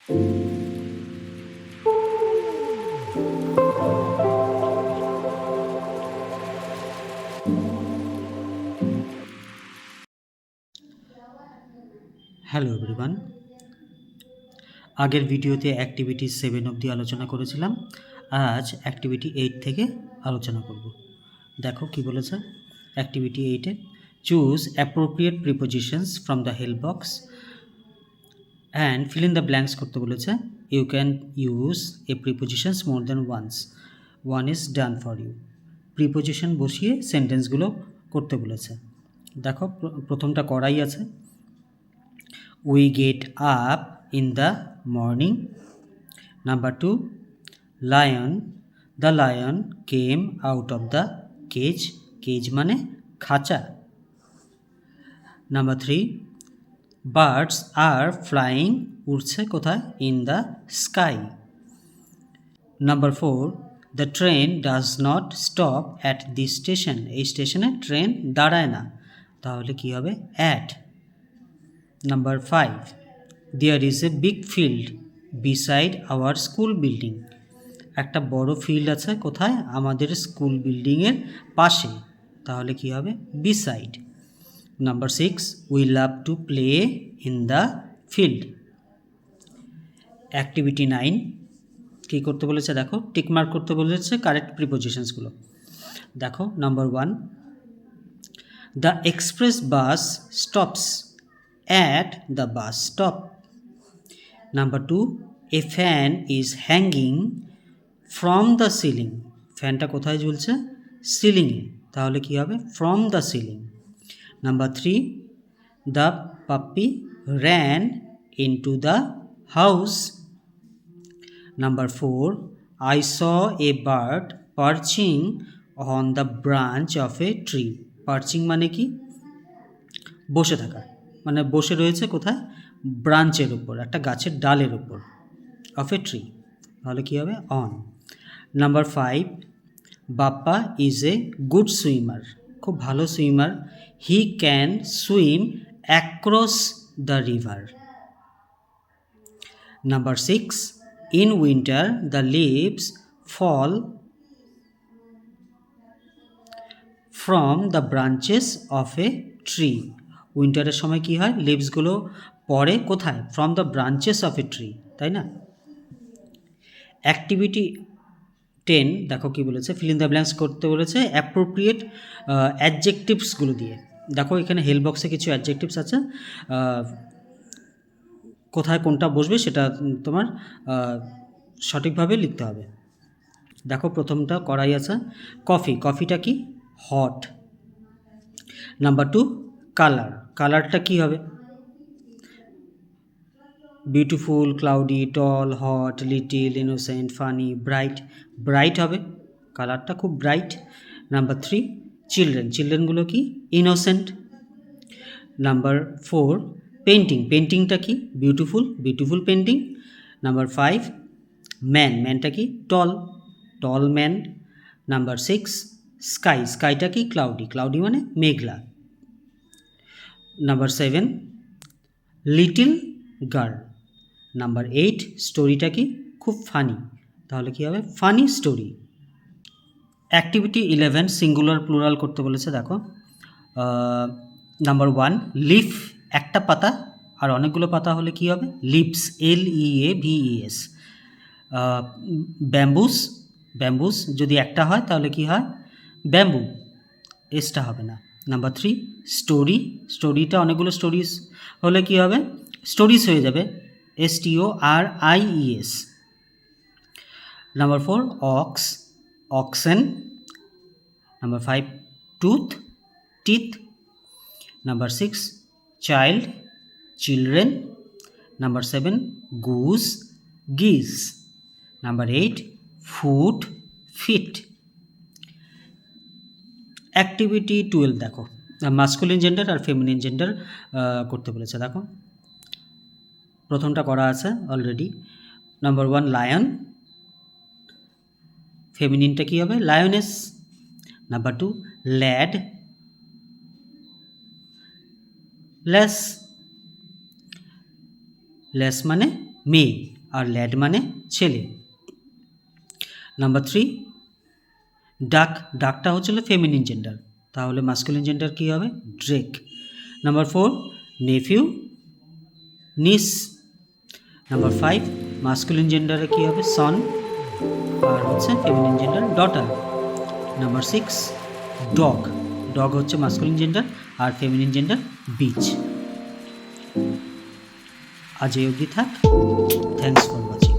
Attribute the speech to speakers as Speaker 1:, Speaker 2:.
Speaker 1: Hello everyone, আগের ভিডিওতে activity 7 অবধি আলোচনা করেছিলাম। আজ অ্যাক্টিভিটি 8 থেকে আলোচনা করব। দেখো কি বলেছে অ্যাক্টিভিটি 8-এ, choose appropriate prepositions from the help box and fill in the blanks করতে বলেছে। You can use a prepositions more than once, one is done for you. Preposition বসিয়ে সেন্টেন্সগুলো করতে বলেছে। দেখো প্রথমটা করাই আছে। We get up in the morning. Number 2, lion. The lion came out of the cage. Cage মানে খাঁচা। Number 3, birds are flying. উড়ছে কোথায়? In the sky. Number 4, the train does not stop at this station. এই স্টেশনে train দাঁড়ায় না, তাহলে কি হবে? At. Number 5, there is a big field beside our school building. একটা বড় ফিল্ড আছে কোথায়? আমাদের স্কুল বিল্ডিংয়ের পাশে, তাহলে কি হবে? beside. Number 6, we love to play in the field. Activity 9 কী করতে বলেছে? দেখো টিক মার্ক করতে বলেছে কারেক্ট প্রিপোজিশনসগুলো। দেখো number 1, the express bus stops at the bus stop. Number 2, a fan is hanging from the ceiling. ফ্যানটা কোথায় ঝুলছে? সিলিংয়ে, তাহলে কি হবে? from the ceiling. Number 3, the puppy ran into the house. Number 4, I saw a bird perching on the branch of a tree. Perching মানে কি? বসে থাকা, মানে বসে রয়েছে কোথায়? ব্রাঞ্চের উপর, একটা গাছের ডালের উপর, অফ এ ট্রি, তাহলে কী হবে? On. Number 5, Bappa is a good swimmer, খুব ভালো swimmer. He can swim across the river. Number 6, in winter the leaves fall from the branches of a tree. উইন্টারের সময় কি হয়? লিভসগুলো পড়ে কোথায়? From the branches of a tree, তাই না? অ্যাক্টিভিটি 10 দেখো কি বলেছে, ফিল ইন দ্য ব্ল্যাঙ্কস করতে বলেছে অ্যাপ্রোপ্রিয়েট অ্যাডজেক্টিভসগুলো দিয়ে। দেখো এখানে হেল্প বক্সে কিছু অ্যাডজেক্টিভস আছে, কোথায় কোনটা বসবে সেটা তোমার সঠিকভাবে লিখতে হবে। দেখো প্রথমটা করাই আছে, কফি, কফিটা কি? হট। নাম্বার 2, কালার, কালারটা কি হবে? Beautiful, cloudy, tall, hot, little, innocent, funny, bright. Bright হবে, কালারটা খুব ব্রাইট। নাম্বার 3, চিলড্রেন, চিলড্রেনগুলো কি? ইনোসেন্ট। নাম্বার 4, পেন্টিং, পেন্টিংটা কি? Beautiful, beautiful painting. Number 5, man, ম্যানটা কি? Tall, tall man. Number 6, sky, স্কাইটা কি? ক্লাউডি, ক্লাউডি মানে মেঘলা। Number 7, little girl. নাম্বার 8, স্টোরিটা কি? খুব ফানি, তাহলে কি হবে? Funny story. Activity 11 singular plural করতে বলেছে। দেখো নাম্বার 1, লিফ, একটা পাতা, আর অনেকগুলো পাতা হলে কি হবে? Leaves, LEAVES। ব্যাম্বুস, ব্যাম্বুস যদি একটা হয় তাহলে কি হয়? ব্যাম্বু, এসটা হবে না। নাম্বার 3, স্টোরি, স্টোরিটা অনেকগুলো স্টোরিজ হলে কি হবে? স্টোরিজ হয়ে যাবে, STORIES। Number 4, ox, oxen. Number 5, tooth, teeth. Number 6, child, children. Number 7, goose, geese. Number 8, foot, feet. Activity 12 দেখো, মাস্কুলিন জেন্ডার আর ফেমিনিন জেন্ডার করতে বলেছে। দেখো প্রথমটা করা আছে অলরেডি। নাম্বার 1, লায়ন, ফেমিনিনটা কী হবে? Lioness. Number 2, lad, lass, lass মানে মেয়ে, আর ল্যাড মানে ছেলে। নাম্বার 3, ডাক, ডাকটা হচ্ছিল ফেমিনিন জেন্ডার, তাহলে মাস্কুলিন জেন্ডার কী হবে? ড্রেক। নাম্বার 4, নেফিউ, নিস। নাম্বার 5, মাস্কুলিন জেন্ডারে কী হবে? সন, আর হচ্ছে feminine gender daughter. Number 6, dog, dog হচ্ছে মাস্কুলিন জেন্ডার আর ফেমিনিন জেন্ডার বিচ। আজ এই অবধি থাক। Thanks for watching.